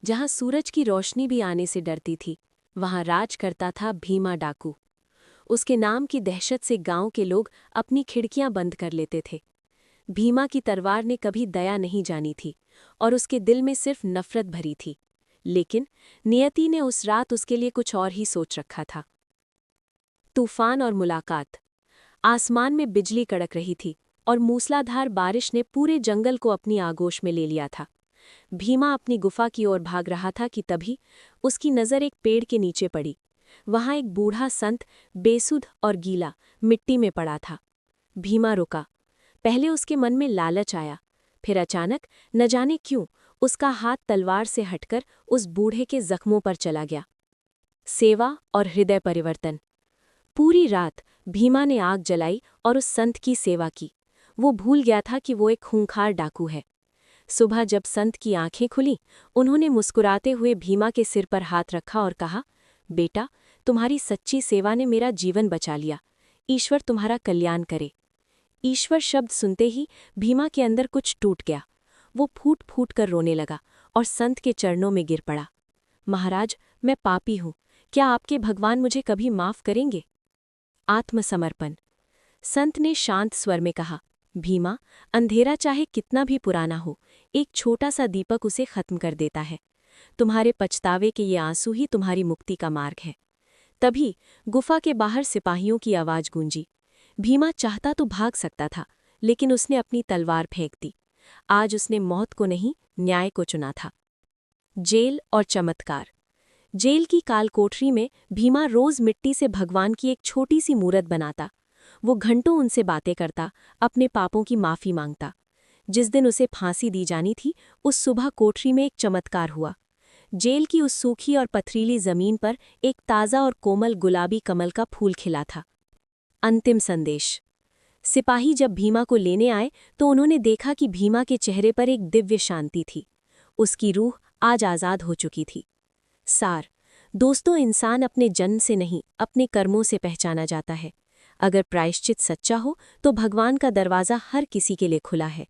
जहां सूरज की रोशनी भी आने से डरती थी, वहां राज करता था भीमा डाकू। उसके नाम की दहशत से गांव के लोग अपनी खिड़कियां बंद कर लेते थे। भीमा की तलवार ने कभी दया नहीं जानी थी और उसके दिल में सिर्फ नफरत भरी थी। लेकिन नियति ने उस रात उसके लिए कुछ और ही सोच रखा था। तूफान और मुलाकात। आसमान में बिजली कड़क रही थी और मूसलाधार बारिश ने पूरे जंगल को अपनी आगोश में ले लिया था। भीमा अपनी गुफा की ओर भाग रहा था कि तभी उसकी नज़र एक पेड़ के नीचे पड़ी। वहां एक बूढ़ा संत बेसुध और गीला मिट्टी में पड़ा था। भीमा रुका। पहले उसके मन में लालच आया, फिर अचानक न जाने क्यों उसका हाथ तलवार से हटकर उस बूढ़े के जख्मों पर चला गया। सेवा और हृदय परिवर्तन। पूरी रात भीमा ने आग जलाई और उस संत की सेवा की। वो भूल गया था कि वो एक खूंखार डाकू है। सुबह जब संत की आंखें खुली, उन्होंने मुस्कुराते हुए भीमा के सिर पर हाथ रखा और कहा, बेटा, तुम्हारी सच्ची सेवा ने मेरा जीवन बचा लिया। ईश्वर तुम्हारा कल्याण करे। ईश्वर शब्द सुनते ही भीमा के अंदर कुछ टूट गया। वो फूट फूट कर रोने लगा और संत के चरणों में गिर पड़ा। महाराज, मैं पापी हूँ, क्या आपके भगवान मुझे कभी माफ करेंगे? आत्मसमर्पण। संत ने शांत स्वर में कहा, भीमा, अंधेरा चाहे कितना भी पुराना हो, एक छोटा सा दीपक उसे खत्म कर देता है। तुम्हारे पछतावे के ये आंसू ही तुम्हारी मुक्ति का मार्ग है। तभी गुफा के बाहर सिपाहियों की आवाज गूंजी। भीमा चाहता तो भाग सकता था, लेकिन उसने अपनी तलवार फेंक दी। आज उसने मौत को नहीं, न्याय को चुना था। जेल और चमत्कार। जेल की कालकोठरी में भीमा रोज मिट्टी से भगवान की एक छोटी सी मूरत बनाता। वो घंटों उनसे बातें करता, अपने पापों की माफी मांगता। जिस दिन उसे फांसी दी जानी थी, उस सुबह कोठरी में एक चमत्कार हुआ। जेल की उस सूखी और पथरीली जमीन पर एक ताज़ा और कोमल गुलाबी कमल का फूल खिला था। अंतिम संदेश। सिपाही जब भीमा को लेने आए तो उन्होंने देखा कि भीमा के चेहरे पर एक दिव्य शांति थी। उसकी रूह आज आज़ाद हो चुकी थी। सार। दोस्तों, इंसान अपने जन्म से नहीं, अपने कर्मों से पहचाना जाता है। अगर प्रायश्चित सच्चा हो तो भगवान का दरवाज़ा हर किसी के लिए खुला है।